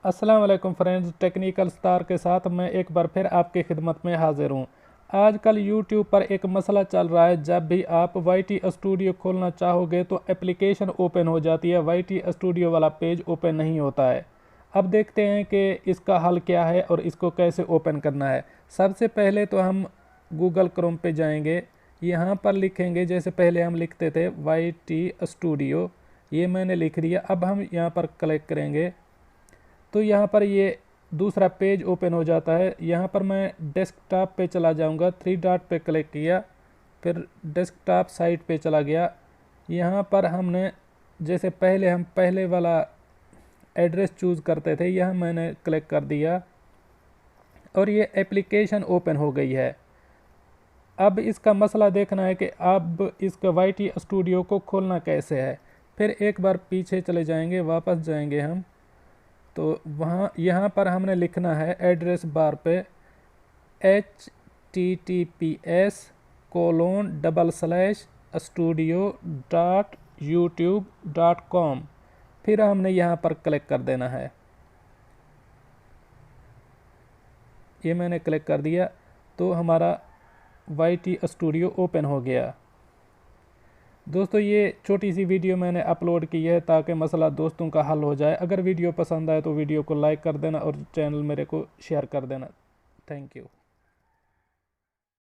अस्सलाम वालेकुम friends, technical star के साथ मैं एक बार फिर आपकी खिदमत में हाजिर हूँ। आजकल यूट्यूब पर एक मसला चल रहा है, जब भी आप YT स्टूडियो खोलना चाहोगे तो एप्लीकेशन ओपन हो जाती है, YT स्टूडियो वाला पेज ओपन नहीं होता है। अब देखते हैं कि इसका हल क्या है और इसको कैसे ओपन करना है। सबसे पहले तो हम गूगल क्रोम पे जाएंगे, यहाँ पर लिखेंगे जैसे पहले हम लिखते थे YT स्टूडियो, ये मैंने लिख दिया। अब हम यहाँ पर क्लिक करेंगे तो यहाँ पर ये दूसरा पेज ओपन हो जाता है। यहाँ पर मैं डेस्कटॉप पे चला जाऊँगा, 3 डॉट पे क्लिक किया, फिर डेस्कटॉप साइट पे चला गया। यहाँ पर हमने जैसे पहले हम पहले वाला एड्रेस चूज़ करते थे, यह मैंने क्लिक कर दिया और ये एप्लीकेशन ओपन हो गई है। अब इसका मसला देखना है कि अब इसका YT स्टूडियो को खोलना कैसे है। फिर एक बार पीछे चले जाएंगे, वापस जाएंगे हम, तो वहाँ यहाँ पर हमने लिखना है एड्रेस बार पे https://studio.youtube.com, फिर हमने यहाँ पर क्लिक कर देना है। ये मैंने क्लिक कर दिया तो हमारा YT स्टूडियो ओपन हो गया। दोस्तों, ये छोटी सी वीडियो मैंने अपलोड की है ताकि मसला दोस्तों का हल हो जाए। अगर वीडियो पसंद आए तो वीडियो को लाइक कर देना और चैनल मेरे को शेयर कर देना। Thank you.